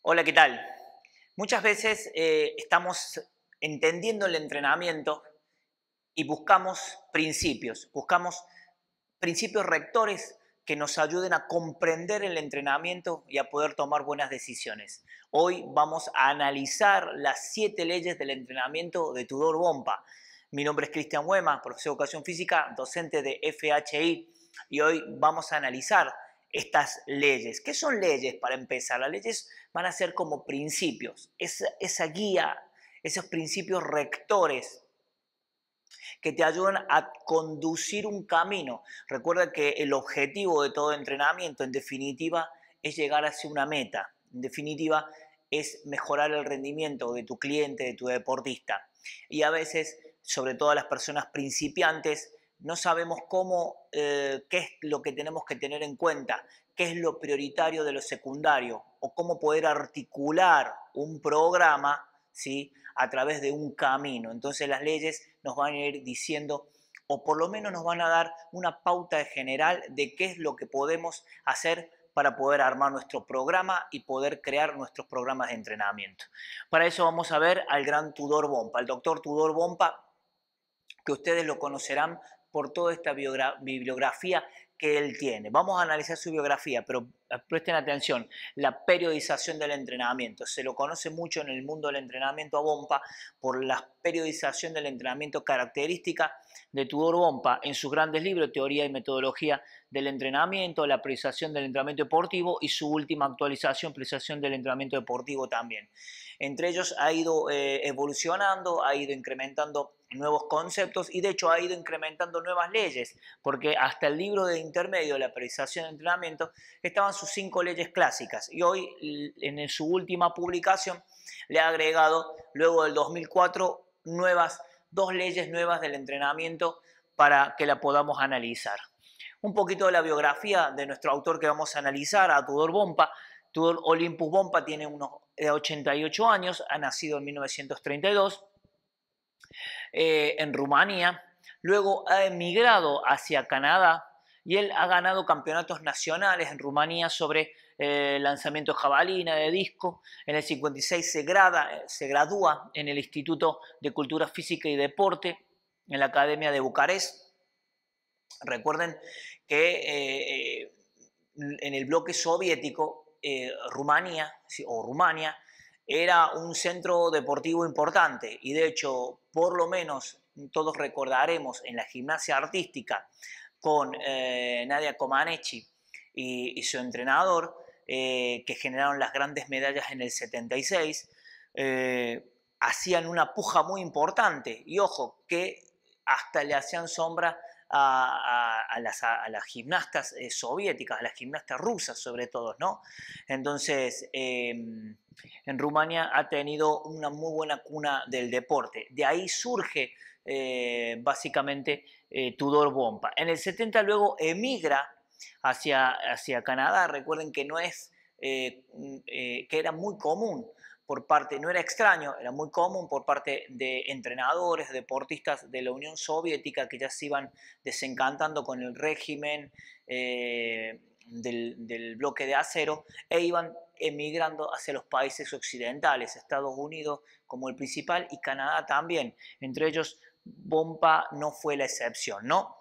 Hola, ¿qué tal? Muchas veces estamos entendiendo el entrenamiento y buscamos principios rectores que nos ayuden a comprender el entrenamiento y a poder tomar buenas decisiones. Hoy vamos a analizar las 7 leyes del entrenamiento de Tudor Bompa. Mi nombre es Cristian Huema, profesor de Educación Física, docente de FHI, y hoy vamos a analizar estas leyes. ¿Qué son leyes para empezar? Las leyes van a ser como principios, esa guía, esos principios rectores que te ayudan a conducir un camino. Recuerda que el objetivo de todo entrenamiento, en definitiva, es llegar hacia una meta. En definitiva, es mejorar el rendimiento de tu cliente, de tu deportista. Y a veces, sobre todo las personas principiantes, no sabemos qué es lo que tenemos que tener en cuenta, qué es lo prioritario de lo secundario, o cómo poder articular un programa, ¿sí?, a través de un camino. Entonces las leyes nos van a ir diciendo, o por lo menos nos van a dar una pauta general de qué es lo que podemos hacer para poder armar nuestro programa y poder crear nuestros programas de entrenamiento. Para eso vamos a ver al gran Tudor Bompa, el doctor Tudor Bompa, que ustedes lo conocerán por toda esta bibliografía que él tiene. Vamos a analizar su biografía, pero presten atención, la periodización del entrenamiento. Se lo conoce mucho en el mundo del entrenamiento a Bompa por la periodización del entrenamiento característica de Tudor Bompa en sus grandes libros, Teoría y Metodología del Entrenamiento, la periodización del entrenamiento deportivo y su última actualización, periodización del entrenamiento deportivo también. Entre ellos ha ido evolucionando, ha ido incrementando nuevos conceptos y de hecho ha ido incrementando nuevas leyes, porque hasta el libro de intermedio de la periodización de entrenamiento estaban sus 5 leyes clásicas y hoy en su última publicación le ha agregado, luego del 2004, 2 leyes nuevas del entrenamiento para que la podamos analizar. Un poquito de la biografía de nuestro autor que vamos a analizar, a Tudor Bompa. Tudor Olympus Bompa tiene unos 88 años, ha nacido en 1932 en Rumanía, luego ha emigrado hacia Canadá y él ha ganado campeonatos nacionales en Rumanía sobre lanzamiento de jabalina, de disco. En el 56 se gradúa en el Instituto de Cultura Física y Deporte en la Academia de Bucarest. Recuerden que en el bloque soviético, Rumania era un centro deportivo importante y de hecho, por lo menos todos recordaremos en la gimnasia artística con Nadia Comaneci y su entrenador, que generaron las grandes medallas en el 76, hacían una puja muy importante y ojo, que hasta le hacían sombra a las gimnastas soviéticas, a las gimnastas rusas sobre todo, ¿no? Entonces, en Rumania ha tenido una muy buena cuna del deporte. De ahí surge básicamente Tudor Bompa. En el 70 luego emigra hacia Canadá. Recuerden que no es que era muy común por parte, no era extraño, era muy común por parte de entrenadores, deportistas de la Unión Soviética que ya se iban desencantando con el régimen del bloque de acero e iban emigrando hacia los países occidentales, Estados Unidos como el principal y Canadá también. Entre ellos, Bompa no fue la excepción, ¿no?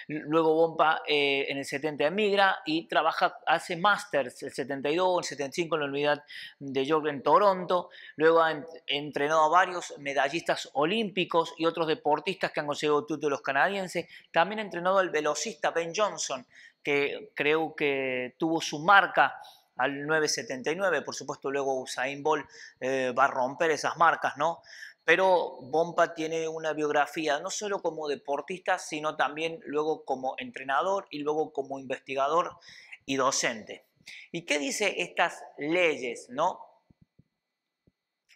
Luego Bompa en el 70 emigra y trabaja, hace másters el 72, el 75 en la Universidad de York en Toronto. Luego ha entrenado a varios medallistas olímpicos y otros deportistas que han conseguido títulos canadienses. También ha entrenado al velocista Ben Johnson, que creo que tuvo su marca al 9.79. Por supuesto, luego Usain Bolt va a romper esas marcas, ¿no? Pero Bompa tiene una biografía no solo como deportista, sino también luego como entrenador y luego como investigador y docente. ¿Y qué dice estas leyes, no?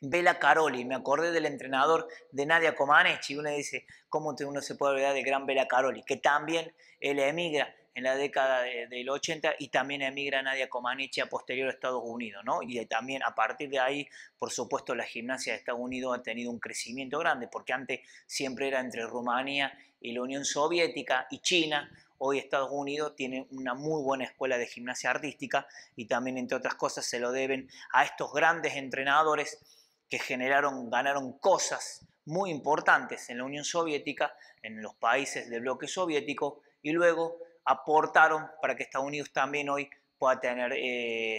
Bela Caroli, me acordé del entrenador de Nadia Comaneci, uno dice, ¿cómo uno se puede olvidar del gran Bela Caroli? Que también él emigra en la década del 80 y también emigra Nadia Comaneci a posterior a Estados Unidos, ¿no? Y también a partir de ahí, por supuesto, la gimnasia de Estados Unidos ha tenido un crecimiento grande, porque antes siempre era entre Rumanía y la Unión Soviética y China. hoy Estados Unidos tiene una muy buena escuela de gimnasia artística y también, entre otras cosas, se lo deben a estos grandes entrenadores que ganaron cosas muy importantes en la Unión Soviética, en los países del bloque soviético, y luego aportaron para que Estados Unidos también hoy pueda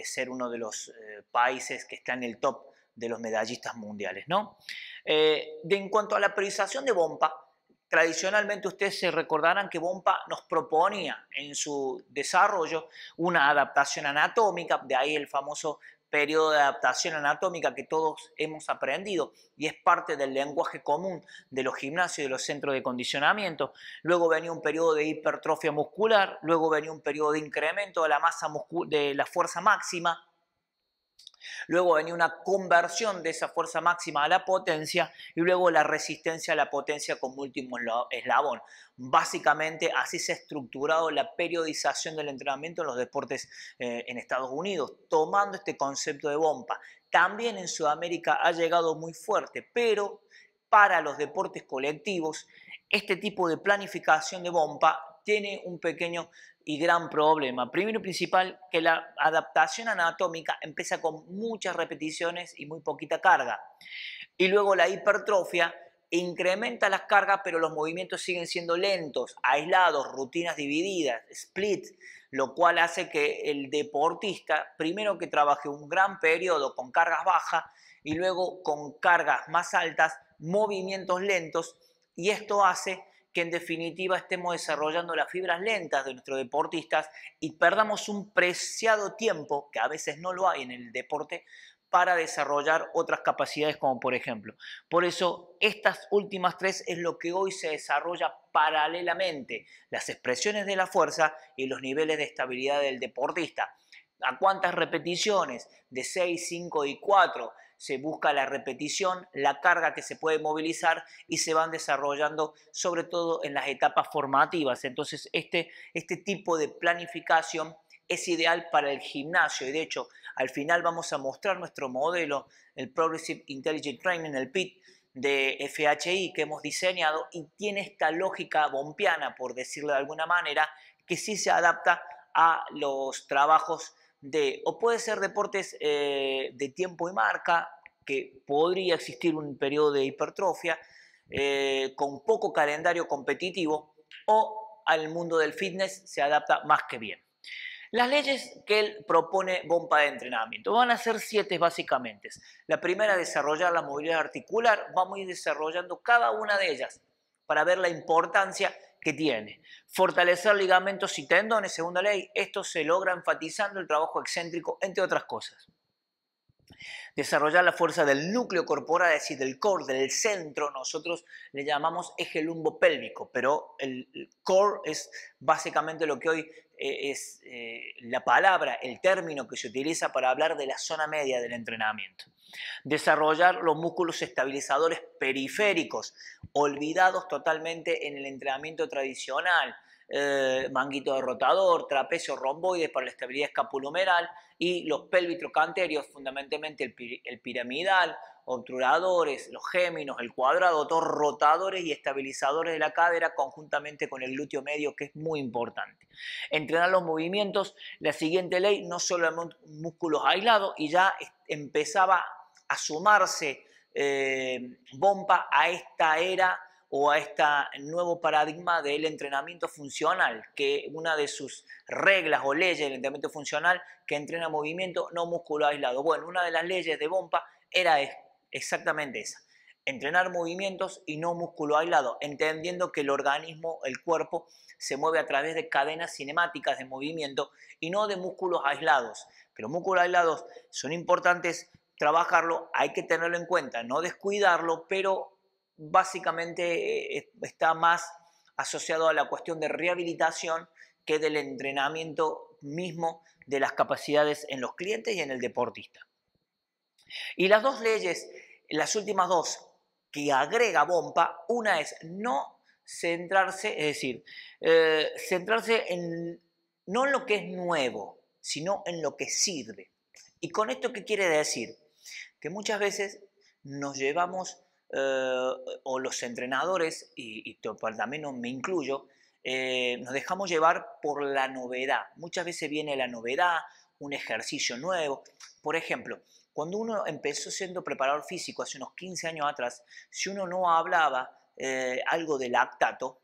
ser uno de los países que está en el top de los medallistas mundiales, ¿no? En cuanto a la periodización de Bompa, tradicionalmente ustedes se recordarán que Bompa nos proponía en su desarrollo una adaptación anatómica, de ahí el famoso periodo de adaptación anatómica que todos hemos aprendido y es parte del lenguaje común de los gimnasios y de los centros de condicionamiento. Luego venía un periodo de hipertrofia muscular, luego venía un periodo de incremento de la masa de la fuerza máxima. Luego venía una conversión de esa fuerza máxima a la potencia y luego la resistencia a la potencia como último eslabón. Básicamente así se ha estructurado la periodización del entrenamiento en los deportes en Estados Unidos, tomando este concepto de Bompa. También en Sudamérica ha llegado muy fuerte, pero para los deportes colectivos, este tipo de planificación de Bompa tiene un pequeño y gran problema. Primero y principal, que la adaptación anatómica empieza con muchas repeticiones y muy poquita carga. Y luego la hipertrofia incrementa las cargas, pero los movimientos siguen siendo lentos, aislados, rutinas divididas, split, lo cual hace que el deportista, primero que trabaje un gran periodo con cargas bajas y luego con cargas más altas, movimientos lentos, y esto hace que en definitiva estemos desarrollando las fibras lentas de nuestros deportistas y perdamos un preciado tiempo, que a veces no lo hay en el deporte, para desarrollar otras capacidades como por ejemplo. Por eso estas últimas tres es lo que hoy se desarrolla paralelamente, las expresiones de la fuerza y los niveles de estabilidad del deportista. ¿A cuántas repeticiones? De 6, 5 y 4 se busca la repetición, la carga que se puede movilizar y se van desarrollando sobre todo en las etapas formativas. Entonces este tipo de planificación es ideal para el gimnasio y de hecho al final vamos a mostrar nuestro modelo, el Progressive Intelligent Training, el PIT de FHI que hemos diseñado y tiene esta lógica bompiana, por decirlo de alguna manera, que sí se adapta a los trabajos o puede ser deportes de tiempo y marca, que podría existir un periodo de hipertrofia, con poco calendario competitivo, o al mundo del fitness se adapta más que bien. Las leyes que él propone Bompa de entrenamiento van a ser 7 básicamente. La primera, desarrollar la movilidad articular. Vamos a ir desarrollando cada una de ellas para ver la importancia que tiene. Fortalecer ligamentos y tendones, segunda ley. Esto se logra enfatizando el trabajo excéntrico, entre otras cosas. Desarrollar la fuerza del núcleo corporal, es decir, del core, del centro. Nosotros le llamamos eje lumbopélvico, pero el core es básicamente lo que hoy es la palabra, el término que se utiliza para hablar de la zona media del entrenamiento. Desarrollar los músculos estabilizadores periféricos, olvidados totalmente en el entrenamiento tradicional. Manguito de rotador, trapecio romboide para la estabilidad escapulohumeral y los pélvico-canterios, fundamentalmente el piramidal, obturadores, los géminos, el cuadrado, todos rotadores y estabilizadores de la cadera conjuntamente con el glúteo medio, que es muy importante. Entrenar los movimientos, la siguiente ley, no solo músculos aislados, y ya empezaba a sumarse Bompa a esta era o a este nuevo paradigma del entrenamiento funcional, que una de sus reglas o leyes del entrenamiento funcional que entrena movimiento no músculo aislado. Bueno, una de las leyes de Bompa era exactamente esa, entrenar movimientos y no músculo aislado, entendiendo que el organismo, el cuerpo, se mueve a través de cadenas cinemáticas de movimiento y no de músculos aislados. Que los músculos aislados son importantes trabajarlo, hay que tenerlo en cuenta, no descuidarlo, pero básicamente está más asociado a la cuestión de rehabilitación que del entrenamiento mismo de las capacidades en los clientes y en el deportista. Y las dos leyes, las últimas dos que agrega Bompa, una es no centrarse, es decir, centrarse no en lo que es nuevo, sino en lo que sirve. ¿Y con esto qué quiere decir? Que muchas veces nos llevamos o los entrenadores, y también me incluyo, nos dejamos llevar por la novedad. Muchas veces viene la novedad, un ejercicio nuevo. Por ejemplo, cuando uno empezó siendo preparador físico hace unos 15 años atrás, si uno no hablaba algo de lactato,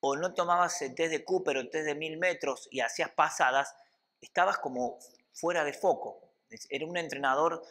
o no tomabas el test de Cooper o el test de 1000 metros y hacías pasadas, estabas como fuera de foco. Era un entrenador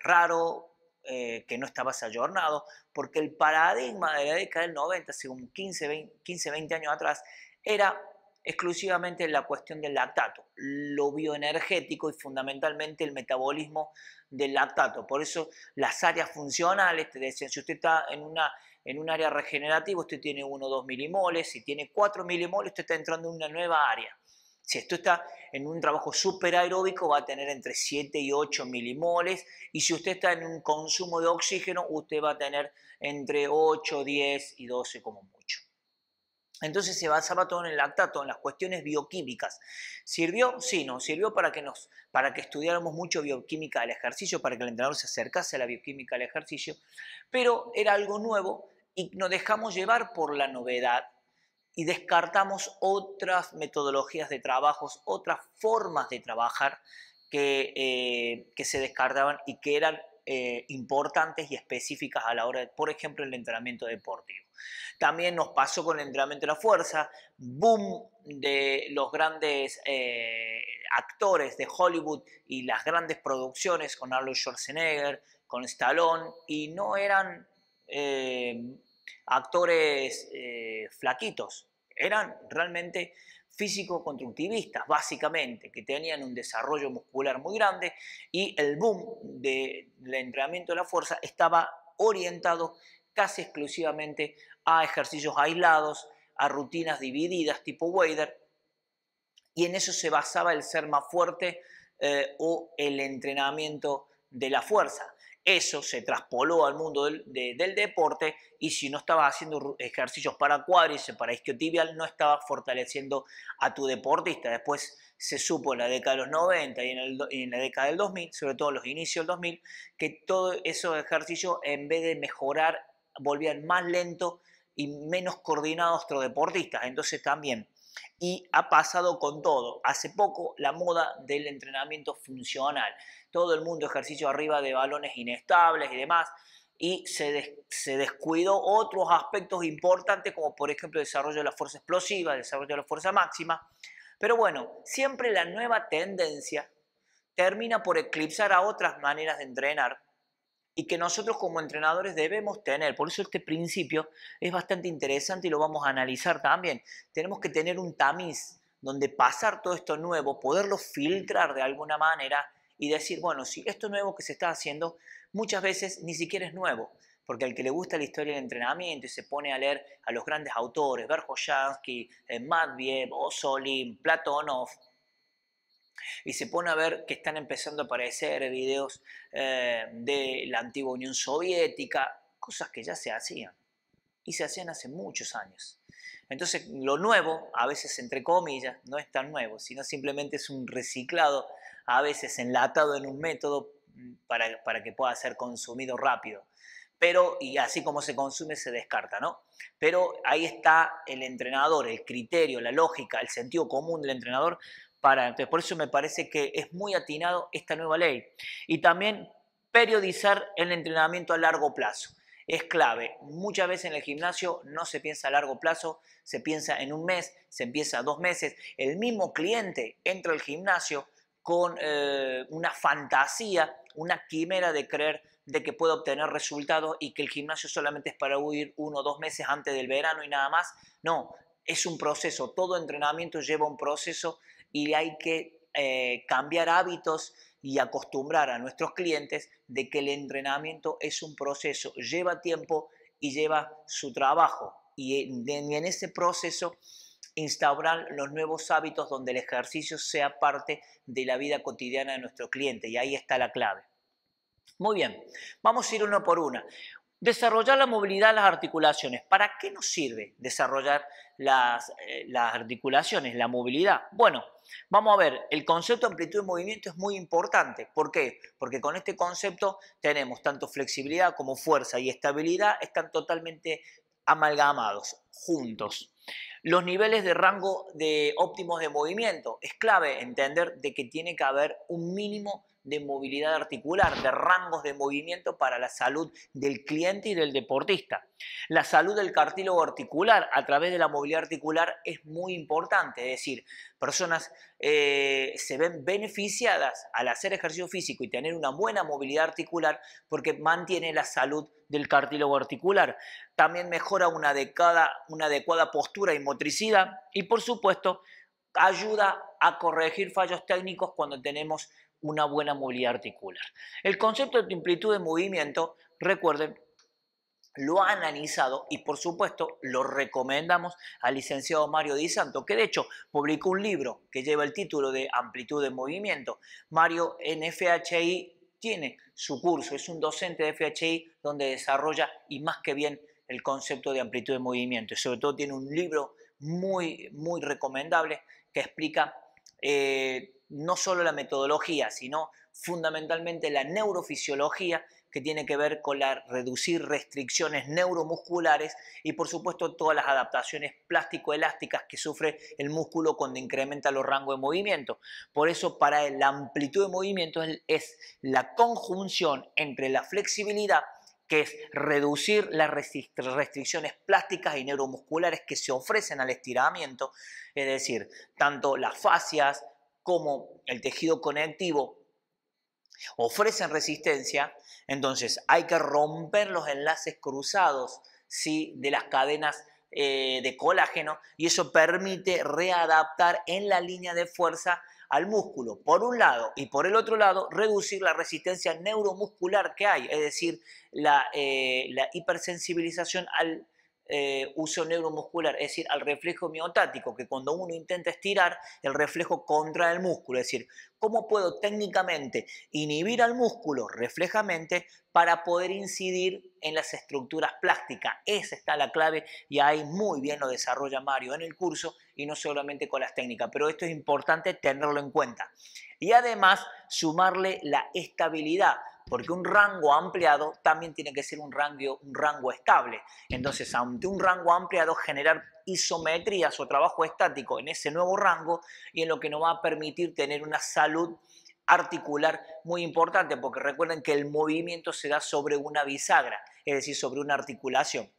raro, que no estabas ayornado, porque el paradigma de la década del 90, según 15, 20 años atrás, era exclusivamente la cuestión del lactato, lo bioenergético y fundamentalmente el metabolismo del lactato. Por eso las áreas funcionales te decían, si usted está en un área regenerativa, usted tiene 1 o 2 milimoles, si tiene 4 milimoles, usted está entrando en una nueva área. Si esto está en un trabajo súper aeróbico, va a tener entre 7 y 8 milimoles, y si usted está en un consumo de oxígeno, usted va a tener entre 8, 10 y 12 como mucho. Entonces se basaba todo en el lactato, en las cuestiones bioquímicas. ¿Sirvió? Sí, nos sirvió para que estudiáramos mucho bioquímica del ejercicio, para que el entrenador se acercase a la bioquímica del ejercicio, pero era algo nuevo y nos dejamos llevar por la novedad y descartamos otras metodologías de trabajos, otras formas de trabajar que se descartaban y que eran importantes y específicas a la hora de, por ejemplo, el entrenamiento deportivo. También nos pasó con el entrenamiento de la fuerza, boom de los grandes actores de Hollywood y las grandes producciones con Arnold Schwarzenegger, con Stallone, y no eran actores flaquitos, eran realmente físico-constructivistas, básicamente, que tenían un desarrollo muscular muy grande, y el boom del entrenamiento de la fuerza estaba orientado casi exclusivamente a ejercicios aislados, a rutinas divididas tipo Wader, y en eso se basaba el ser más fuerte o el entrenamiento de la fuerza. Eso se traspoló al mundo del deporte, y si no estabas haciendo ejercicios para cuádriceps, para isquiotibial, no estabas fortaleciendo a tu deportista. Después se supo en la década de los 90 y en la década del 2000, sobre todo en los inicios del 2000, que todos esos ejercicios, en vez de mejorar, volvían más lentos y menos coordinados nuestros deportistas. Entonces también, y ha pasado con todo. Hace poco la moda del entrenamiento funcional. Todo el mundo ejercicio arriba de balones inestables y demás. Y se descuidó otros aspectos importantes, como por ejemplo el desarrollo de la fuerza explosiva, el desarrollo de la fuerza máxima. Pero bueno, siempre la nueva tendencia termina por eclipsar a otras maneras de entrenar y que nosotros como entrenadores debemos tener. Por eso este principio es bastante interesante y lo vamos a analizar también. Tenemos que tener un tamiz donde pasar todo esto nuevo, poderlo filtrar de alguna manera y decir, bueno, si esto nuevo que se está haciendo muchas veces ni siquiera es nuevo, porque al que le gusta la historia del entrenamiento y se pone a leer a los grandes autores, Verkhojansky, Matveev, Osolin, Platonov, y se pone a ver que están empezando a aparecer videos de la antigua Unión Soviética, cosas que ya se hacían y se hacían hace muchos años. Entonces, lo nuevo, a veces entre comillas, no es tan nuevo, sino simplemente es un reciclado, a veces enlatado en un método para que pueda ser consumido rápido. Pero, y así como se consume, se descarta, ¿no? Pero ahí está el entrenador, el criterio, la lógica, el sentido común del entrenador. Entonces, por eso me parece que es muy atinado esta nueva ley. Y también periodizar el entrenamiento a largo plazo. Es clave. Muchas veces en el gimnasio no se piensa a largo plazo, se piensa en un mes, se empieza a 2 meses. El mismo cliente entra al gimnasio con una fantasía, una quimera de creer de que puede obtener resultados y que el gimnasio solamente es para huir 1 o 2 meses antes del verano y nada más. No, es un proceso. Todo entrenamiento lleva un proceso y hay que cambiar hábitos y acostumbrar a nuestros clientes de que el entrenamiento es un proceso, lleva tiempo y lleva su trabajo. Y en ese proceso instaurar los nuevos hábitos donde el ejercicio sea parte de la vida cotidiana de nuestro cliente. Y ahí está la clave. Muy bien, vamos a ir uno por una. Desarrollar la movilidad de las articulaciones. ¿Para qué nos sirve desarrollar las articulaciones, la movilidad? Bueno, vamos a ver, el concepto de amplitud de movimiento es muy importante. ¿Por qué? Porque con este concepto tenemos tanto flexibilidad como fuerza y estabilidad están totalmente amalgamados. juntos. Los niveles de rango de óptimos de movimiento. Es clave entender de que tiene que haber un mínimo de movilidad articular, de rangos de movimiento para la salud del cliente y del deportista. La salud del cartílago articular a través de la movilidad articular es muy importante, es decir, personas se ven beneficiadas al hacer ejercicio físico y tener una buena movilidad articular porque mantiene la salud del cartílago articular. También mejora una adecuada postura y motricidad y, por supuesto, ayuda a corregir fallos técnicos cuando tenemos una buena movilidad articular. El concepto de amplitud de movimiento, recuerden, lo ha analizado y por supuesto lo recomendamos al licenciado Mario Di Santo, que de hecho publicó un libro que lleva el título de Amplitud de Movimiento. Mario en FHI tiene su curso, es un docente de FHI donde desarrolla y más que bien el concepto de amplitud de movimiento y sobre todo tiene un libro muy recomendable que explica no solo la metodología, sino fundamentalmente la neurofisiología que tiene que ver con reducir restricciones neuromusculares y por supuesto todas las adaptaciones plástico-elásticas que sufre el músculo cuando incrementa los rangos de movimiento. Por eso para la amplitud de movimiento es la conjunción entre la flexibilidad, que es reducir las restricciones plásticas y neuromusculares que se ofrecen al estiramiento, es decir, tanto las fascias como el tejido conectivo ofrecen resistencia, entonces hay que romper los enlaces cruzados, ¿sí?, de las cadenas de colágeno y eso permite readaptar en la línea de fuerza al músculo, por un lado, y por el otro lado, reducir la resistencia neuromuscular que hay, es decir, la hipersensibilización al uso neuromuscular, es decir, al reflejo miotático, que cuando uno intenta estirar, el reflejo contrae el músculo, es decir, ¿cómo puedo técnicamente inhibir al músculo reflejamente para poder incidir en las estructuras plásticas? Esa está la clave y ahí muy bien lo desarrolla Mario en el curso y no solamente con las técnicas, pero esto es importante tenerlo en cuenta. Y además sumarle la estabilidad, porque un rango ampliado también tiene que ser un rango estable. Entonces, ante un rango ampliado, generar isometrías o trabajo estático en ese nuevo rango y en lo que nos va a permitir tener una salud articular muy importante, porque recuerden que el movimiento se da sobre una bisagra, es decir, sobre una articulación.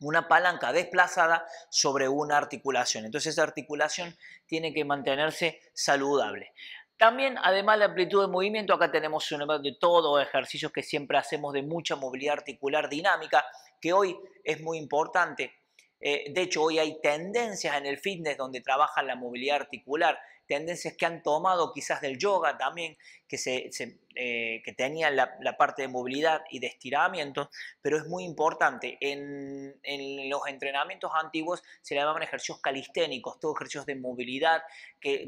Una palanca desplazada sobre una articulación. Entonces esa articulación tiene que mantenerse saludable. También, además de la amplitud de movimiento, acá tenemos de todo ejercicios que siempre hacemos de mucha movilidad articular dinámica, que hoy es muy importante. De hecho, hoy hay tendencias en el fitness donde trabajan la movilidad articular, tendencias que han tomado quizás del yoga también, que tenían la parte de movilidad y de estiramiento, pero es muy importante. En los entrenamientos antiguos se le llamaban ejercicios calisténicos, todos ejercicios de movilidad que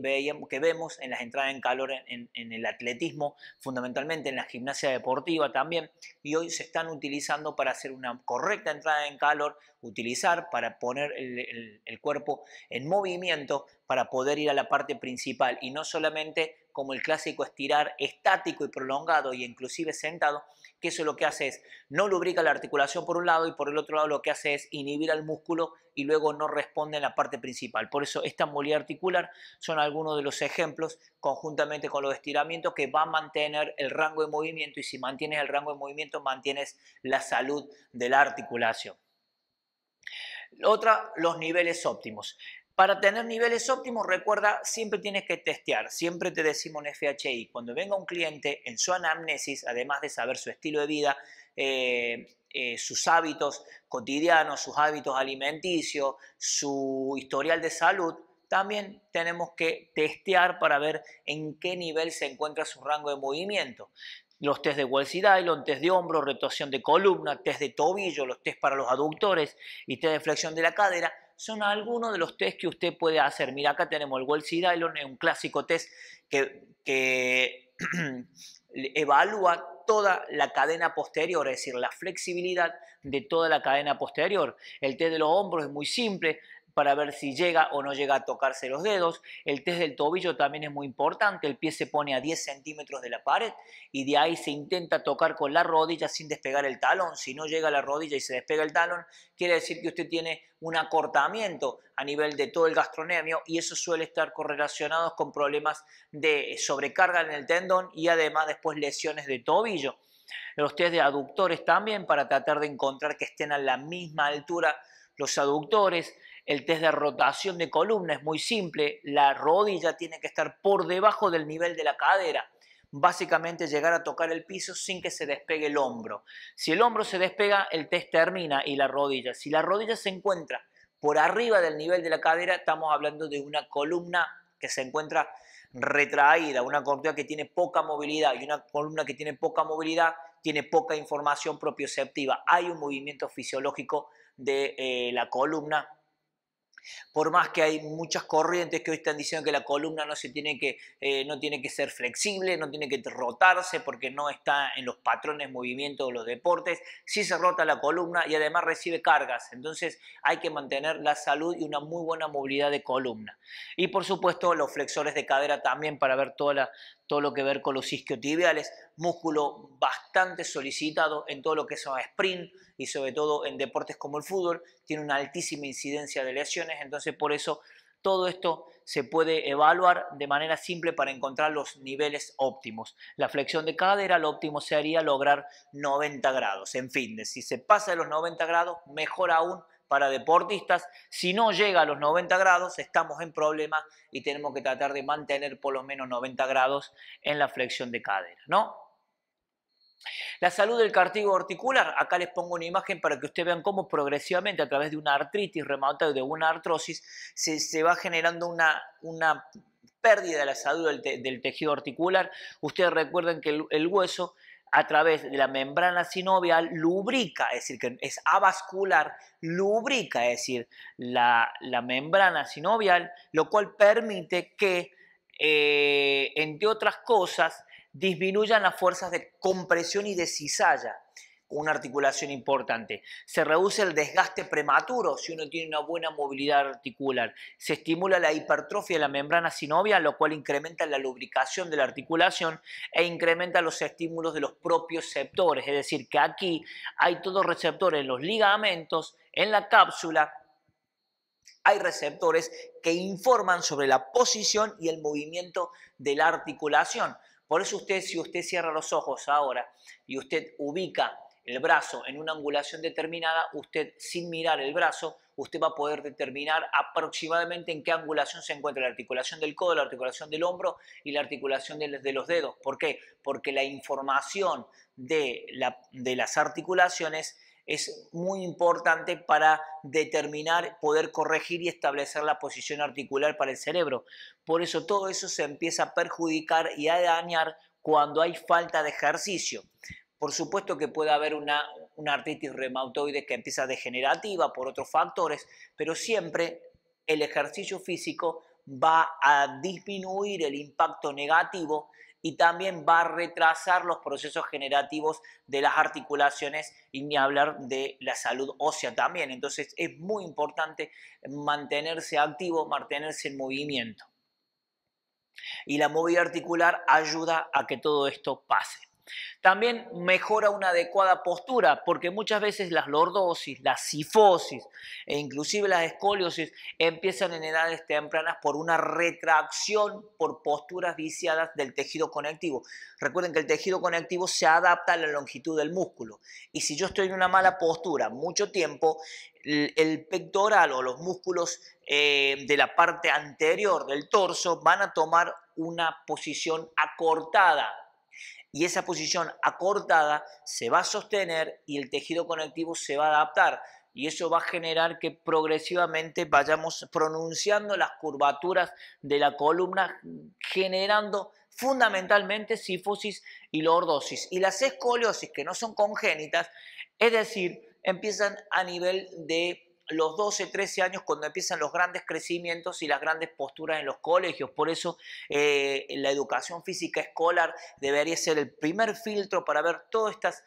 vemos en las entradas en calor en el atletismo, fundamentalmente en la gimnasia deportiva también, y hoy se están utilizando para hacer una correcta entrada en calor, utilizar para poner el cuerpo en movimiento, para poder ir a la parte principal y no solamente como el clásico estirar estático y prolongado y inclusive sentado, que eso lo que hace es no lubrica la articulación por un lado y por el otro lado lo que hace es inhibir al músculo y luego no responde en la parte principal. Por eso esta movilidad articular son algunos de los ejemplos conjuntamente con los estiramientos que va a mantener el rango de movimiento y si mantienes el rango de movimiento mantienes la salud de la articulación. Otra, los niveles óptimos. Para tener niveles óptimos, recuerda, siempre tienes que testear. Siempre te decimos en FHI, cuando venga un cliente en su anamnesis, además de saber su estilo de vida, sus hábitos cotidianos, sus hábitos alimenticios, su historial de salud, también tenemos que testear para ver en qué nivel se encuentra su rango de movimiento. Los test de Welsey-Dylon, test de hombro, rotación de columna, test de tobillo, los test para los aductores y test de flexión de la cadera, son algunos de los test que usted puede hacer. Mira, acá tenemos el Welsey-Dylon, es un clásico test que evalúa toda la cadena posterior, es decir, la flexibilidad de toda la cadena posterior. El test de los hombros es muy simple, para ver si llega o no llega a tocarse los dedos. El test del tobillo también es muy importante. El pie se pone a 10 centímetros de la pared y de ahí se intenta tocar con la rodilla sin despegar el talón. Si no llega a la rodilla y se despega el talón, quiere decir que usted tiene un acortamiento a nivel de todo el gastrocnemio y eso suele estar correlacionado con problemas de sobrecarga en el tendón y además después lesiones de tobillo. Los test de aductores también para tratar de encontrar que estén a la misma altura los aductores. El test de rotación de columna es muy simple. La rodilla tiene que estar por debajo del nivel de la cadera. Básicamente llegar a tocar el piso sin que se despegue el hombro. Si el hombro se despega, el test termina y la rodilla. Si la rodilla se encuentra por arriba del nivel de la cadera, estamos hablando de una columna que se encuentra retraída, una columna que tiene poca movilidad y una columna que tiene poca movilidad tiene poca información propioceptiva. Hay un movimiento fisiológico de la columna. Por más que hay muchas corrientes que hoy están diciendo que la columna no tiene que ser flexible, no tiene que rotarse porque no está en los patrones de movimiento de los deportes, sí se rota la columna y además recibe cargas. Entonces hay que mantener la salud y una muy buena movilidad de columna. Y por supuesto los flexores de cadera también para ver todo lo que ver con los isquiotibiales, músculo bastante solicitado en todo lo que son sprint y sobre todo en deportes como el fútbol, tiene una altísima incidencia de lesiones, entonces por eso todo esto se puede evaluar de manera simple para encontrar los niveles óptimos. La flexión de cadera, lo óptimo sería lograr 90 grados. En fin, si se pasa de los 90 grados, mejor aún para deportistas. Si no llega a los 90 grados, estamos en problemas y tenemos que tratar de mantener por lo menos 90 grados en la flexión de cadera, ¿no? La salud del cartílago articular, acá les pongo una imagen para que ustedes vean cómo progresivamente a través de una artritis reumatoide o de una artrosis se va generando una pérdida de la salud del tejido articular. Ustedes recuerden que el hueso a través de la membrana sinovial lubrica, es decir, que es avascular, lubrica, es decir, la membrana sinovial, lo cual permite que, entre otras cosas, disminuyan las fuerzas de compresión y de cizalla, una articulación importante. Se reduce el desgaste prematuro si uno tiene una buena movilidad articular. Se estimula la hipertrofia de la membrana sinovial, lo cual incrementa la lubricación de la articulación e incrementa los estímulos de los propioceptores. Es decir, que aquí hay todos receptores en los ligamentos, en la cápsula. Hay receptores que informan sobre la posición y el movimiento de la articulación. Por eso si usted cierra los ojos ahora y usted ubica el brazo en una angulación determinada, usted sin mirar el brazo, usted va a poder determinar aproximadamente en qué angulación se encuentra la articulación del codo, la articulación del hombro y la articulación de los dedos. ¿Por qué? Porque la información de las articulaciones es muy importante para determinar, poder corregir y establecer la posición articular para el cerebro. Por eso todo eso se empieza a perjudicar y a dañar cuando hay falta de ejercicio. Por supuesto que puede haber una artritis reumatoide que empieza degenerativa por otros factores, pero siempre el ejercicio físico va a disminuir el impacto negativo y también va a retrasar los procesos generativos de las articulaciones y ni hablar de la salud ósea también. Entonces es muy importante mantenerse activo, mantenerse en movimiento. Y la movilidad articular ayuda a que todo esto pase. También mejora una adecuada postura, porque muchas veces las lordosis, la cifosis e inclusive las escoliosis empiezan en edades tempranas por una retracción por posturas viciadas del tejido conectivo. Recuerden que el tejido conectivo se adapta a la longitud del músculo y si yo estoy en una mala postura mucho tiempo, el pectoral o los músculos de la parte anterior del torso van a tomar una posición acortada. Y esa posición acortada se va a sostener y el tejido conectivo se va a adaptar. Y eso va a generar que progresivamente vayamos pronunciando las curvaturas de la columna, generando fundamentalmente cifosis y lordosis. Y las escoliosis, que no son congénitas, es decir, empiezan a nivel de los 12, 13 años cuando empiezan los grandes crecimientos y las grandes posturas en los colegios. Por eso la educación física escolar debería ser el primer filtro para ver todas estas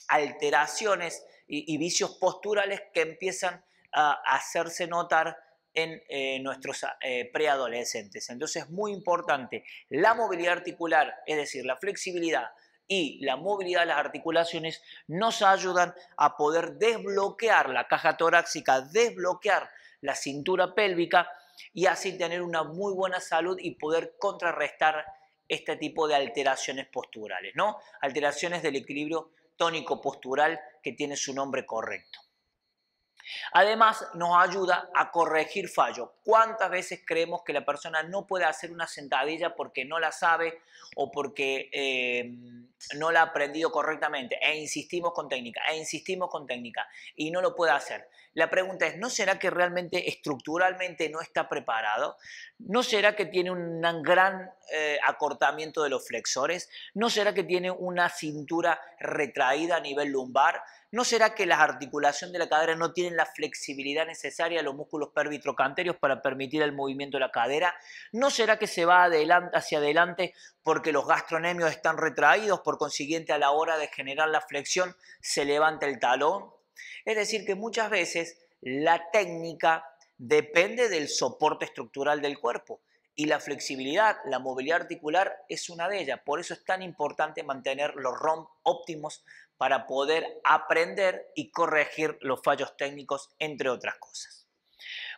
alteraciones y vicios posturales que empiezan hacerse notar en nuestros preadolescentes. Entonces es muy importante la movilidad articular, es decir, la flexibilidad y la movilidad de las articulaciones nos ayudan a poder desbloquear la caja torácica, desbloquear la cintura pélvica y así tener una muy buena salud y poder contrarrestar este tipo de alteraciones posturales, ¿no? Alteraciones del equilibrio tónico-postural que tiene su nombre correcto. Además, nos ayuda a corregir fallos. ¿Cuántas veces creemos que la persona no puede hacer una sentadilla porque no la sabe o porque no la ha aprendido correctamente? E insistimos con técnica, y no lo puede hacer. La pregunta es, ¿no será que realmente estructuralmente no está preparado? ¿No será que tiene un gran acortamiento de los flexores? ¿No será que tiene una cintura retraída a nivel lumbar? ¿No será que las articulaciones de la cadera no tienen la flexibilidad necesaria de los músculos pervitrocanterios para permitir el movimiento de la cadera? ¿No será que se va hacia adelante porque los gastronemios están retraídos, por consiguiente a la hora de generar la flexión se levanta el talón? Es decir, que muchas veces la técnica depende del soporte estructural del cuerpo y la flexibilidad, la movilidad articular es una de ellas. Por eso es tan importante mantener los ROM óptimos para poder aprender y corregir los fallos técnicos, entre otras cosas.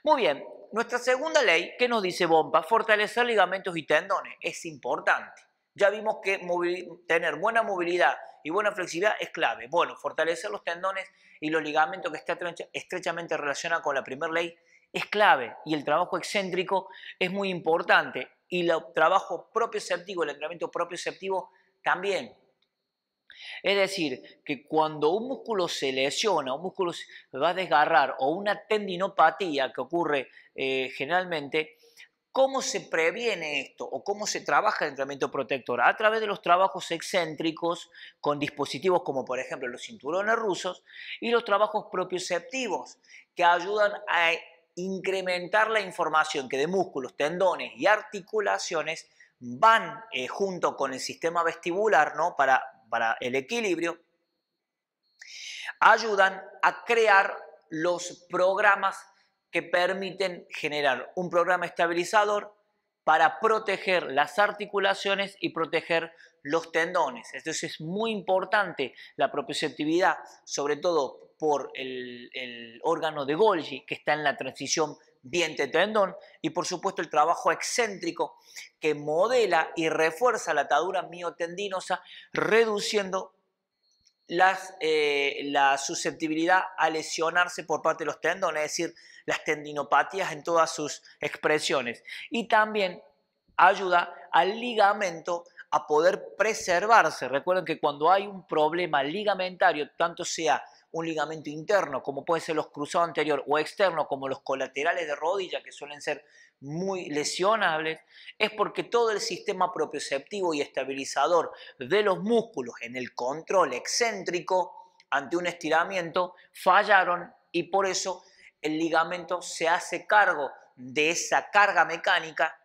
Muy bien, nuestra segunda ley, ¿qué nos dice Bompa? Fortalecer ligamentos y tendones. Es importante. Ya vimos que tener buena movilidad y buena flexibilidad es clave. Bueno, fortalecer los tendones y los ligamentos que está estrechamente relacionado con la primera ley es clave. Y el trabajo excéntrico es muy importante. Y el trabajo propioceptivo, el entrenamiento propioceptivo también. Es decir, que cuando un músculo se lesiona, un músculo se va a desgarrar o una tendinopatía que ocurre generalmente, ¿cómo se previene esto o cómo se trabaja el entrenamiento protector? A través de los trabajos excéntricos con dispositivos como por ejemplo los cinturones rusos y los trabajos propioceptivos que ayudan a incrementar la información que de músculos, tendones y articulaciones van junto con el sistema vestibular, ¿no? para el equilibrio, ayudan a crear los programas que permiten generar un programa estabilizador para proteger las articulaciones y proteger los tendones. Entonces es muy importante la propioceptividad, sobre todo por el órgano de Golgi, que está en la transición diente-tendón, y por supuesto el trabajo excéntrico que modela y refuerza la atadura miotendinosa, reduciendo la susceptibilidad a lesionarse por parte de los tendones, es decir, las tendinopatías en todas sus expresiones. Y también ayuda al ligamento a poder preservarse. Recuerden que cuando hay un problema ligamentario, tanto sea un ligamento interno, como pueden ser los cruzados anterior, o externo, como los colaterales de rodilla, que suelen ser muy lesionables, es porque todo el sistema propioceptivo y estabilizador de los músculos en el control excéntrico ante un estiramiento fallaron y por eso el ligamento se hace cargo de esa carga mecánica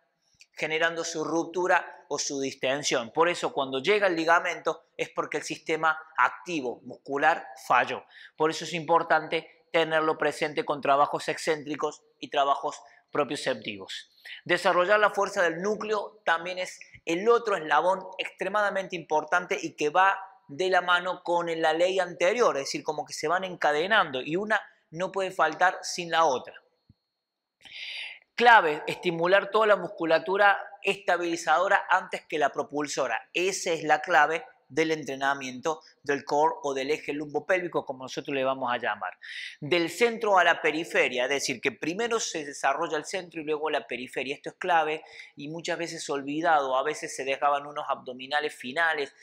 generando su ruptura o su distensión. Por eso cuando llega el ligamento es porque el sistema activo muscular falló. Por eso es importante tenerlo presente con trabajos excéntricos y trabajos propioceptivos. Desarrollar la fuerza del núcleo también es el otro eslabón extremadamente importante y que va de la mano con la ley anterior, es decir, como que se van encadenando y una no puede faltar sin la otra. Clave, estimular toda la musculatura estabilizadora antes que la propulsora. Esa es la clave del entrenamiento del core o del eje lumbopélvico, como nosotros le vamos a llamar. Del centro a la periferia, es decir, que primero se desarrolla el centro y luego la periferia. Esto es clave y muchas veces olvidado. A veces se dejaban unos abdominales finales.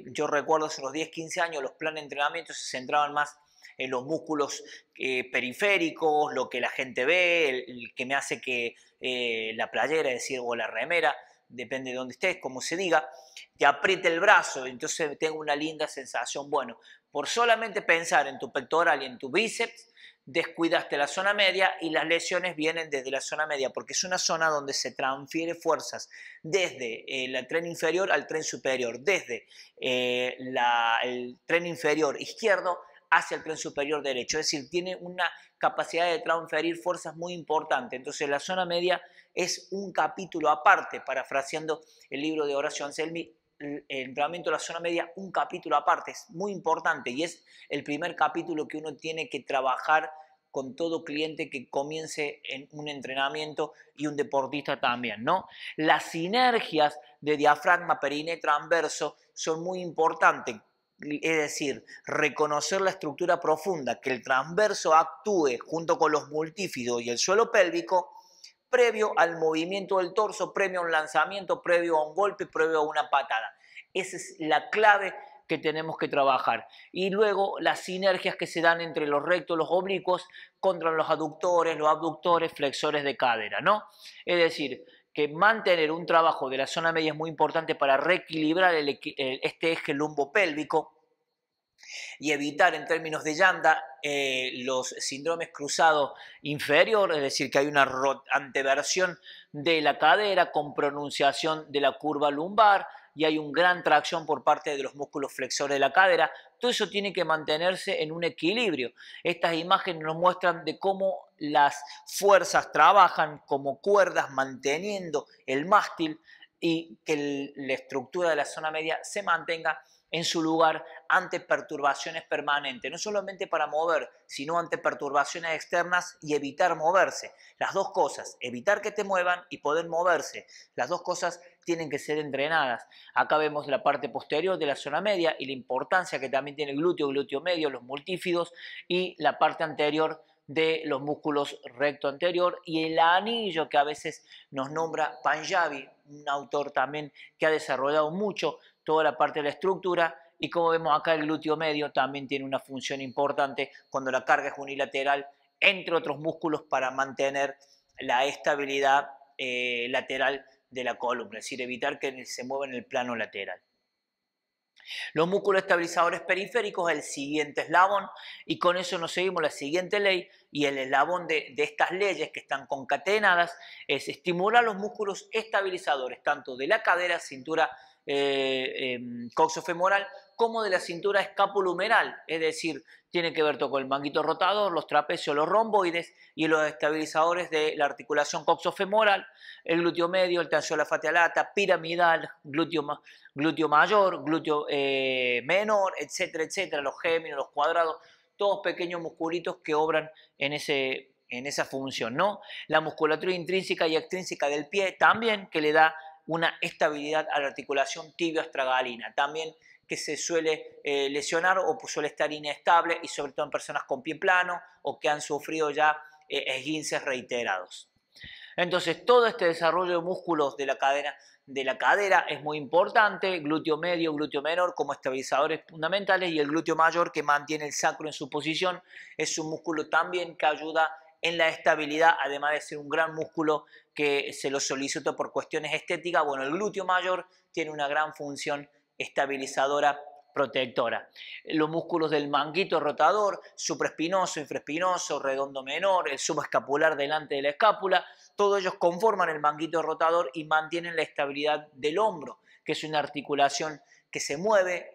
Yo recuerdo hace unos 10, 15 años los planes de entrenamiento se centraban más en los músculos periféricos, lo que la gente ve, el que me hace que la playera, es decir, o la remera, depende de dónde estés, como se diga, te apriete el brazo, entonces tengo una linda sensación. Bueno, por solamente pensar en tu pectoral y en tu bíceps, descuidaste la zona media y las lesiones vienen desde la zona media, porque es una zona donde se transfiere fuerzas desde el tren inferior al tren superior, desde el tren inferior izquierdo hacia el tren superior derecho. Es decir, tiene una capacidad de transferir fuerzas muy importante. Entonces la zona media es un capítulo aparte, parafraseando el libro de Horacio Anselmi, el entrenamiento de la zona media, un capítulo aparte, es muy importante y es el primer capítulo que uno tiene que trabajar con todo cliente que comience en un entrenamiento y un deportista también, ¿no? Las sinergias de diafragma, períneo transverso son muy importantes. Es decir, reconocer la estructura profunda, que el transverso actúe junto con los multífidos y el suelo pélvico previo al movimiento del torso, previo a un lanzamiento, previo a un golpe, previo a una patada. Esa es la clave que tenemos que trabajar. Y luego las sinergias que se dan entre los rectos y los oblicuos contra los abductores, flexores de cadera, ¿no? Es decir, que mantener un trabajo de la zona media es muy importante para reequilibrar este eje lumbopélvico y evitar en términos de llanta los síndromes cruzados inferior, es decir, que hay una anteversión de la cadera con pronunciación de la curva lumbar y hay una gran tracción por parte de los músculos flexores de la cadera. Todo eso tiene que mantenerse en un equilibrio. Estas imágenes nos muestran de cómo las fuerzas trabajan como cuerdas manteniendo el mástil y que la estructura de la zona media se mantenga en su lugar ante perturbaciones permanentes, no solamente para mover, sino ante perturbaciones externas y evitar moverse. Las dos cosas, evitar que te muevan y poder moverse, las dos cosas tienen que ser entrenadas. Acá vemos la parte posterior de la zona media y la importancia que también tiene el glúteo medio, los multífidos y la parte anterior de los músculos recto anterior y el anillo que a veces nos nombra Panjabi, un autor también que ha desarrollado mucho toda la parte de la estructura y como vemos acá el glúteo medio también tiene una función importante cuando la carga es unilateral, entre otros músculos para mantener la estabilidad lateral de la columna, es decir, evitar que se mueva en el plano lateral. Los músculos estabilizadores periféricos es el siguiente eslabón y con eso nos seguimos la siguiente ley y el eslabón de estas leyes que están concatenadas es estimular los músculos estabilizadores tanto de la cadera, cintura coxofemoral como de la cintura escapulohumeral, es decir, tiene que ver todo con el manguito rotador, los trapecios, los romboides y los estabilizadores de la articulación coxofemoral, el glúteo medio, el tensión facialata, piramidal, glúteo mayor, glúteo menor, etcétera, etcétera, los géminis, los cuadrados, todos pequeños musculitos que obran en esa función, ¿no? La musculatura intrínseca y extrínseca del pie también, que le da una estabilidad a la articulación tibio-astragalina, también que se suele lesionar o suele estar inestable y sobre todo en personas con pie plano o que han sufrido ya esguinces reiterados. Entonces todo este desarrollo de músculos de la cadera es muy importante, glúteo medio, glúteo menor como estabilizadores fundamentales y el glúteo mayor que mantiene el sacro en su posición es un músculo también que ayuda en la estabilidad, además de ser un gran músculo que se lo solicita por cuestiones estéticas. Bueno, el glúteo mayor tiene una gran función estabilizadora protectora. Los músculos del manguito rotador, supraespinoso, infraespinoso, redondo menor, el subescapular delante de la escápula, todos ellos conforman el manguito rotador y mantienen la estabilidad del hombro, que es una articulación que se mueve,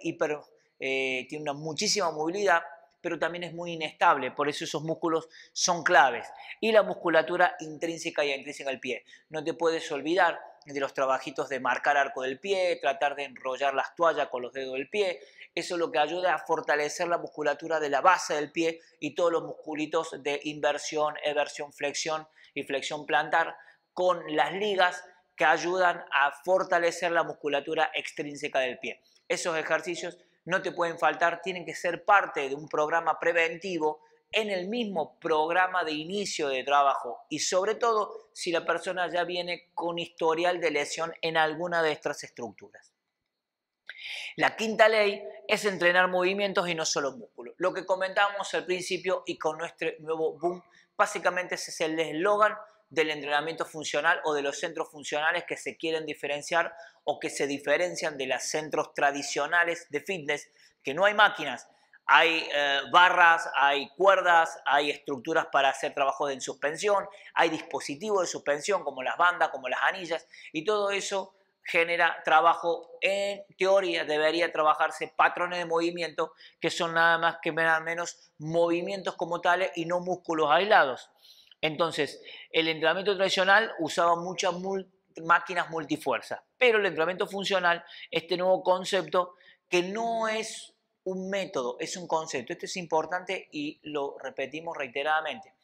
tiene una muchísima movilidad, pero también es muy inestable, por eso esos músculos son claves. Y la musculatura intrínseca y extrínseca del pie. No te puedes olvidar de los trabajitos de marcar arco del pie, tratar de enrollar las toallas con los dedos del pie. Eso es lo que ayuda a fortalecer la musculatura de la base del pie y todos los musculitos de inversión, eversión, flexión y flexión plantar con las ligas que ayudan a fortalecer la musculatura extrínseca del pie. Esos ejercicios no te pueden faltar, tienen que ser parte de un programa preventivo en el mismo programa de inicio de trabajo y sobre todo si la persona ya viene con historial de lesión en alguna de estas estructuras. La quinta ley es entrenar movimientos y no solo músculos. Lo que comentábamos al principio y con nuestro nuevo boom, básicamente ese es el eslogan del entrenamiento funcional o de los centros funcionales que se quieren diferenciar o que se diferencian de los centros tradicionales de fitness, que no hay máquinas, hay barras, hay cuerdas, hay estructuras para hacer trabajos en suspensión, hay dispositivos de suspensión como las bandas, como las anillas y todo eso genera trabajo, en teoría debería trabajarse patrones de movimiento que son nada más que menos movimientos como tales y no músculos aislados. Entonces, el entrenamiento tradicional usaba muchas máquinas multifuerzas, pero el entrenamiento funcional, este nuevo concepto que no es un método, es un concepto. Esto es importante y lo repetimos reiteradamente.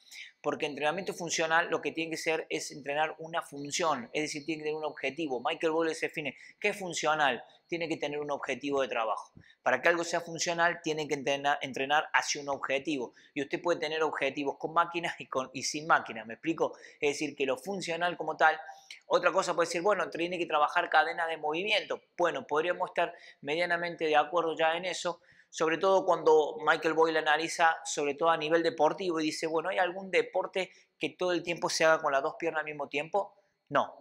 Porque entrenamiento funcional lo que tiene que ser es entrenar una función, es decir, tiene que tener un objetivo. Michael Bowles define qué es funcional, tiene que tener un objetivo de trabajo. Para que algo sea funcional, tiene que entrenar hacia un objetivo. Y usted puede tener objetivos con máquinas y sin máquinas, ¿me explico? Es decir, que lo funcional como tal, otra cosa puede decir, bueno, tiene que trabajar cadenas de movimiento. Bueno, podríamos estar medianamente de acuerdo ya en eso, sobre todo cuando Michael Boyle analiza, sobre todo a nivel deportivo, y dice, bueno, ¿hay algún deporte que todo el tiempo se haga con las dos piernas al mismo tiempo? No.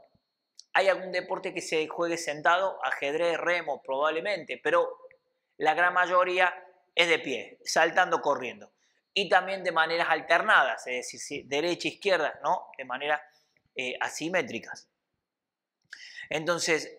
¿Hay algún deporte que se juegue sentado? Ajedrez, remo, probablemente, pero la gran mayoría es de pie, saltando, corriendo. Y también de maneras alternadas, es decir, derecha, izquierda, ¿no? De maneras asimétricas. Entonces,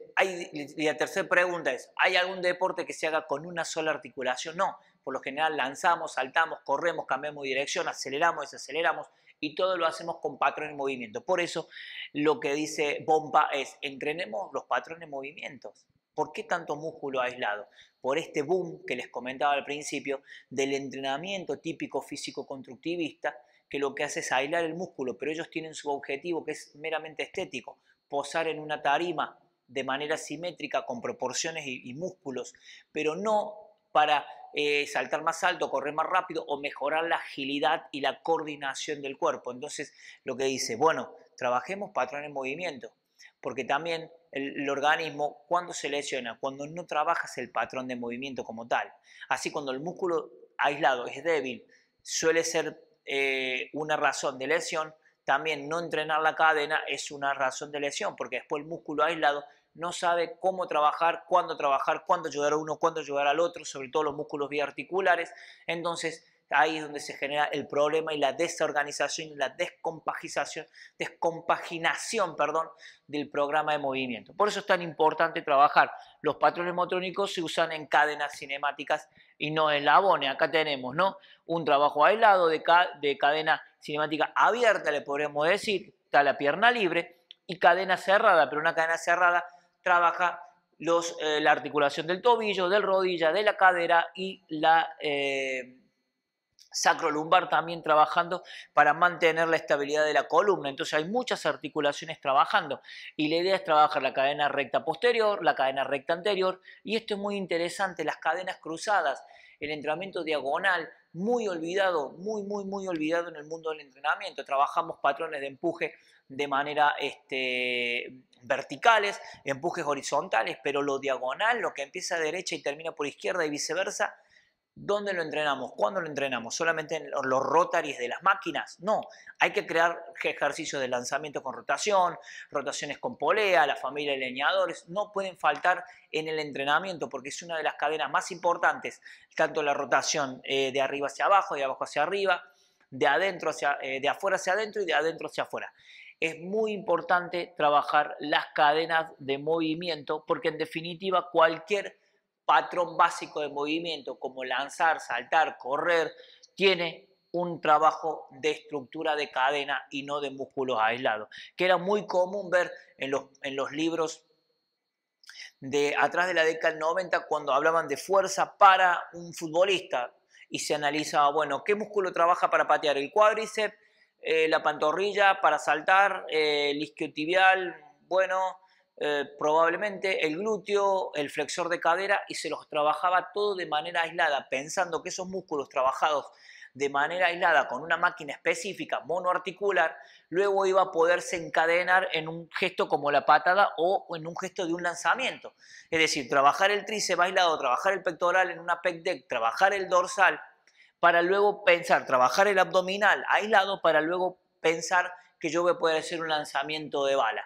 la tercera pregunta es, ¿hay algún deporte que se haga con una sola articulación? No, por lo general lanzamos, saltamos, corremos, cambiamos de dirección, aceleramos, desaceleramos y todo lo hacemos con patrones de movimiento. Por eso lo que dice Bompa es, entrenemos los patrones de movimientos. ¿Por qué tanto músculo aislado? Por este boom que les comentaba al principio del entrenamiento típico físico-constructivista que lo que hace es aislar el músculo, pero ellos tienen su objetivo que es meramente estético, posar en una tarima de manera simétrica con proporciones y músculos, pero no para saltar más alto, correr más rápido o mejorar la agilidad y la coordinación del cuerpo. Entonces, lo que dice, bueno, trabajemos patrones de movimiento, porque también el organismo, cuando se lesiona, cuando no trabajas el patrón de movimiento como tal, así cuando el músculo aislado es débil, suele ser una razón de lesión, también no entrenar la cadena es una razón de lesión, porque después el músculo aislado no sabe cómo trabajar, cuándo ayudar a uno, cuándo ayudar al otro, sobre todo los músculos biarticulares. Entonces, ahí es donde se genera el problema y la desorganización y la descompaginación del programa de movimiento. Por eso es tan importante trabajar. Los patrones motrónicos se usan en cadenas cinemáticas y no en la ABONE. Acá tenemos, ¿no?, un trabajo aislado de cadena cinemática abierta, le podríamos decir, está la pierna libre, y cadena cerrada, pero una cadena cerrada trabaja la articulación del tobillo, del rodilla, de la cadera y la sacrolumbar también trabajando para mantener la estabilidad de la columna. Entonces hay muchas articulaciones trabajando y la idea es trabajar la cadena recta posterior, la cadena recta anterior, y esto es muy interesante, las cadenas cruzadas, el entrenamiento diagonal, muy olvidado, muy olvidado en el mundo del entrenamiento. Trabajamos patrones de empuje de manera verticales, empujes horizontales, pero lo diagonal, lo que empieza a derecha y termina por izquierda y viceversa, ¿dónde lo entrenamos? ¿Cuándo lo entrenamos? ¿Solamente en los rotaries de las máquinas? No, hay que crear ejercicios de lanzamiento con rotación, rotaciones con polea, la familia de leñadores, no pueden faltar en el entrenamiento porque es una de las cadenas más importantes, tanto la rotación de arriba hacia abajo, de abajo hacia arriba, de afuera hacia adentro y de adentro hacia afuera. Es muy importante trabajar las cadenas de movimiento porque en definitiva cualquier patrón básico de movimiento como lanzar, saltar, correr, tiene un trabajo de estructura de cadena y no de músculos aislados, que era muy común ver en los libros de atrás de la década del 90 cuando hablaban de fuerza para un futbolista y se analizaba, bueno, ¿qué músculo trabaja para patear? El cuádriceps, la pantorrilla para saltar, el isquiotibial, bueno, probablemente el glúteo, el flexor de cadera, y se los trabajaba todo de manera aislada, pensando que esos músculos trabajados de manera aislada con una máquina específica monoarticular, luego iba a poderse encadenar en un gesto como la patada o en un gesto de un lanzamiento. Es decir, trabajar el tríceps aislado, trabajar el pectoral en una pec deck, trabajar el dorsal, para luego pensar, trabajar el abdominal aislado, para luego pensar que yo voy a poder hacer un lanzamiento de bala.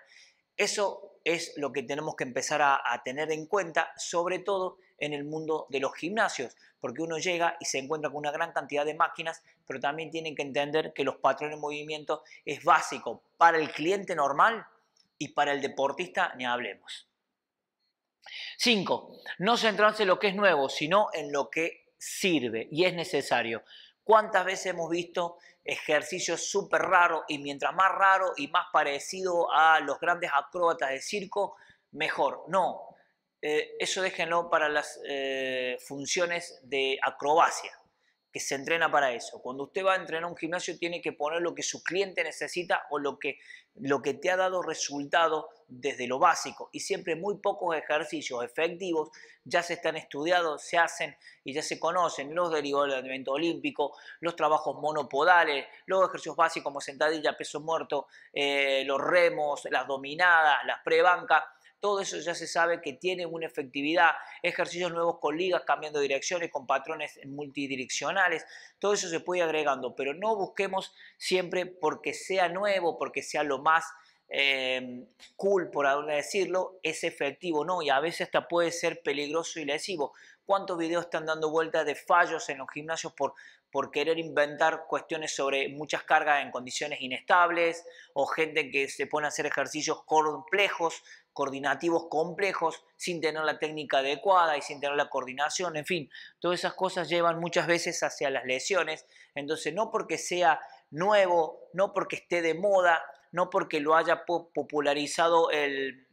Eso es lo que tenemos que empezar a tener en cuenta, sobre todo en el mundo de los gimnasios, porque uno llega y se encuentra con una gran cantidad de máquinas, pero también tienen que entender que los patrones de movimiento es básico para el cliente normal y para el deportista ni hablemos. 5. No centrarse en lo que es nuevo, sino en lo que sirve y es necesario. ¿Cuántas veces hemos visto ejercicios súper raros y mientras más raro y más parecido a los grandes acróbatas de circo, mejor? No, eso déjenlo para las funciones de acrobacia, que se entrena para eso. Cuando usted va a entrenar a un gimnasio tiene que poner lo que su cliente necesita o lo que te ha dado resultado desde lo básico. Y siempre muy pocos ejercicios efectivos ya se están estudiados, se hacen y ya se conocen. Los derivados del evento olímpico, los trabajos monopodales, los ejercicios básicos como sentadilla, peso muerto, los remos, las dominadas, las prebancas. Todo eso ya se sabe que tiene una efectividad, ejercicios nuevos con ligas, cambiando direcciones, con patrones multidireccionales, todo eso se puede ir agregando, pero no busquemos siempre porque sea nuevo, porque sea lo más cool, por ahora decirlo, es efectivo, ¿no? Y a veces hasta puede ser peligroso y lesivo. ¿Cuántos videos están dando vueltas de fallos en los gimnasios por querer inventar cuestiones sobre muchas cargas en condiciones inestables o gente que se pone a hacer ejercicios complejos, coordinativos complejos, sin tener la técnica adecuada y sin tener la coordinación, en fin, todas esas cosas llevan muchas veces hacia las lesiones. Entonces, no porque sea nuevo, no porque esté de moda, no porque lo haya popularizado el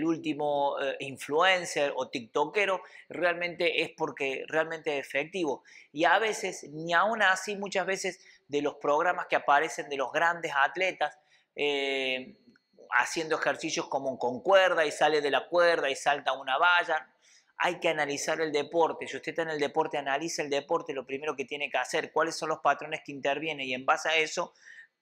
último influencer o tiktokero, realmente es porque realmente es efectivo. Y a veces, ni aún así, muchas veces de los programas que aparecen de los grandes atletas, haciendo ejercicios como con cuerda y sale de la cuerda y salta una valla. Hay que analizar el deporte. Si usted está en el deporte, analiza el deporte, lo primero que tiene que hacer, cuáles son los patrones que intervienen y en base a eso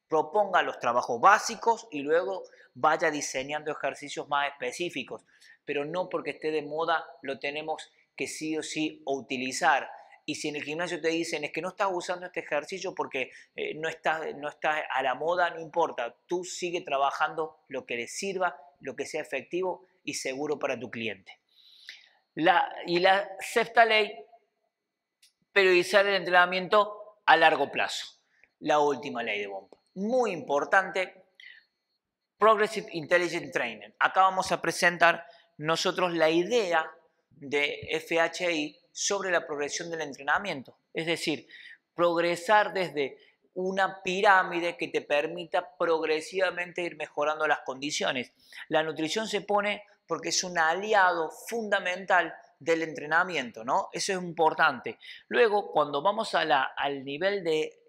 proponga los trabajos básicos y luego vaya diseñando ejercicios más específicos. Pero no porque esté de moda lo tenemos que sí o sí utilizar. Y si en el gimnasio te dicen es que no estás usando este ejercicio porque no estás a la moda, no importa. Tú sigue trabajando lo que le sirva, lo que sea efectivo y seguro para tu cliente. Y la sexta ley, periodizar el entrenamiento a largo plazo. La última ley de Bompa. Muy importante, Progressive Intelligent Training. Acá vamos a presentar nosotros la idea de FHI sobre la progresión del entrenamiento. Es decir, progresar desde una pirámide que te permita progresivamente ir mejorando las condiciones. La nutrición se pone porque es un aliado fundamental del entrenamiento, ¿no? Eso es importante. Luego, cuando vamos al nivel de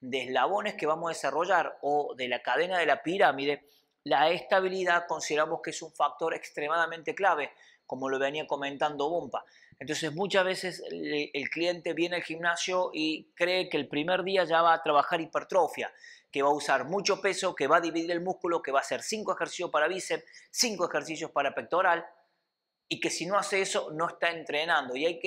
eslabones que vamos a desarrollar o de la cadena de la pirámide, la estabilidad consideramos que es un factor extremadamente clave, como lo venía comentando Bompa. Entonces muchas veces el cliente viene al gimnasio y cree que el primer día ya va a trabajar hipertrofia, que va a usar mucho peso, que va a dividir el músculo, que va a hacer 5 ejercicios para bíceps, 5 ejercicios para pectoral, y que si no hace eso no está entrenando. Y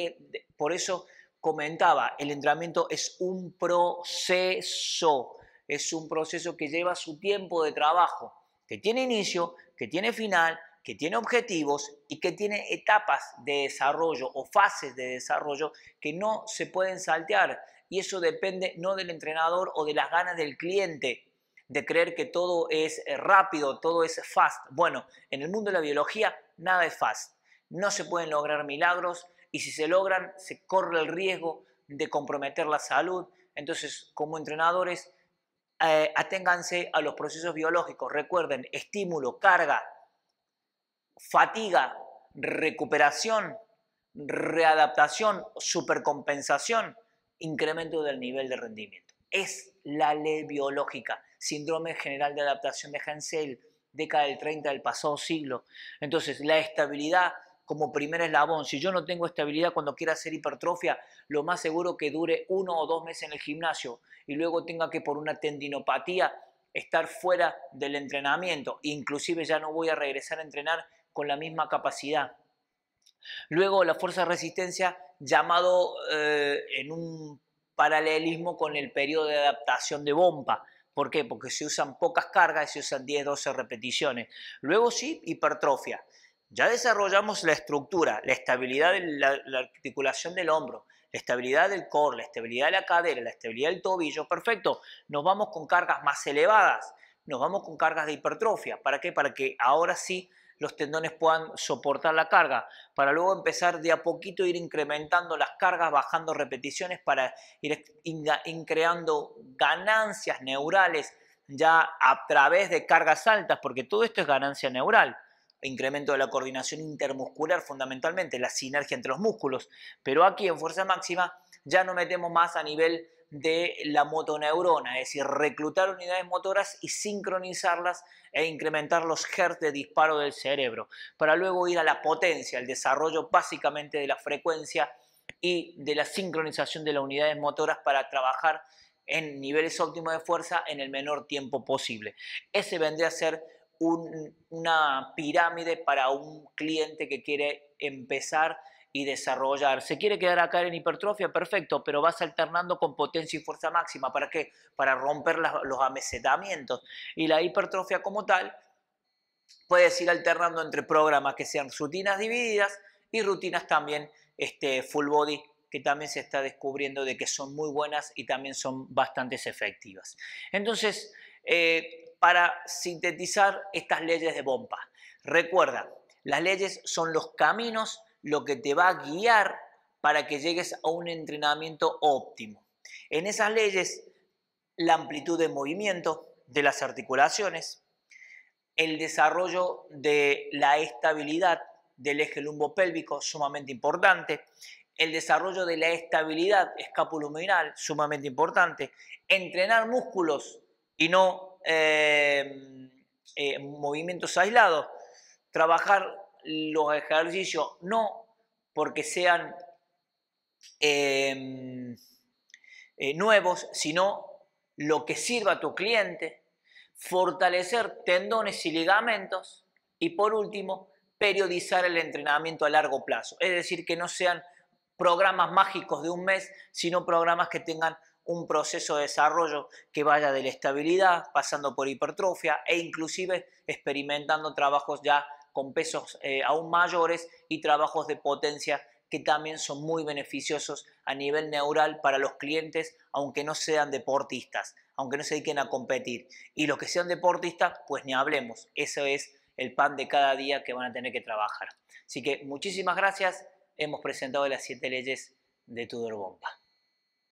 por eso comentaba, el entrenamiento es un proceso que lleva su tiempo de trabajo, que tiene inicio, que tiene final, que tiene objetivos y que tiene etapas de desarrollo o fases de desarrollo que no se pueden saltear. Y eso depende no del entrenador o de las ganas del cliente, de creer que todo es rápido, todo es fast. Bueno, en el mundo de la biología nada es fast. No se pueden lograr milagros y si se logran se corre el riesgo de comprometer la salud. Entonces, como entrenadores, aténganse a los procesos biológicos. Recuerden, estímulo, carga, fatiga, recuperación, readaptación, supercompensación, incremento del nivel de rendimiento. Es la ley biológica, síndrome general de adaptación de Hensel, década del 30 del pasado siglo. Entonces, la estabilidad como primer eslabón. Si yo no tengo estabilidad cuando quiera hacer hipertrofia, lo más seguro que dure 1 o 2 meses en el gimnasio y luego tenga que por una tendinopatía estar fuera del entrenamiento. Inclusive ya no voy a regresar a entrenar con la misma capacidad. Luego la fuerza de resistencia llamado en un paralelismo con el periodo de adaptación de Bompa. ¿Por qué? Porque se usan pocas cargas y se usan 10, 12 repeticiones. Luego sí, hipertrofia. Ya desarrollamos la estructura, la estabilidad de la articulación del hombro, la estabilidad del core, la estabilidad de la cadera, la estabilidad del tobillo. Perfecto, nos vamos con cargas más elevadas, nos vamos con cargas de hipertrofia. ¿Para qué? Para que ahora sí los tendones puedan soportar la carga, para luego empezar de a poquito a ir incrementando las cargas, bajando repeticiones para ir creando ganancias neurales ya a través de cargas altas, porque todo esto es ganancia neural. Incremento de la coordinación intermuscular fundamentalmente, la sinergia entre los músculos, pero aquí en fuerza máxima ya no metemos más a nivel de la motoneurona, es decir, reclutar unidades motoras y sincronizarlas e incrementar los hertz de disparo del cerebro, para luego ir a la potencia, el desarrollo básicamente de la frecuencia y de la sincronización de las unidades motoras para trabajar en niveles óptimos de fuerza en el menor tiempo posible. Ese vendría a ser una pirámide para un cliente que quiere empezar y desarrollar. Se quiere quedar acá en hipertrofia, perfecto, pero vas alternando con potencia y fuerza máxima. ¿Para qué? Para romper los amesetamientos. Y la hipertrofia como tal, puedes ir alternando entre programas que sean rutinas divididas y rutinas también full body, que también se está descubriendo de que son muy buenas y también son bastante efectivas. Entonces, para sintetizar estas leyes de Bompa, recuerda, las leyes son los caminos, lo que te va a guiar para que llegues a un entrenamiento óptimo. En esas leyes, la amplitud de movimiento de las articulaciones, el desarrollo de la estabilidad del eje lumbopélvico, sumamente importante, el desarrollo de la estabilidad escapulohumeral, sumamente importante, entrenar músculos y no movimientos aislados, trabajar los ejercicios no porque sean nuevos, sino lo que sirva a tu cliente, fortalecer tendones y ligamentos y por último, periodizar el entrenamiento a largo plazo. Es decir, que no sean programas mágicos de un mes, sino programas que tengan un proceso de desarrollo que vaya de la estabilidad, pasando por hipertrofia e inclusive experimentando trabajos ya con pesos aún mayores y trabajos de potencia que también son muy beneficiosos a nivel neural para los clientes, aunque no sean deportistas, aunque no se dediquen a competir. Y los que sean deportistas, pues ni hablemos, eso es el pan de cada día que van a tener que trabajar. Así que muchísimas gracias, hemos presentado las 7 leyes de Tudor Bompa.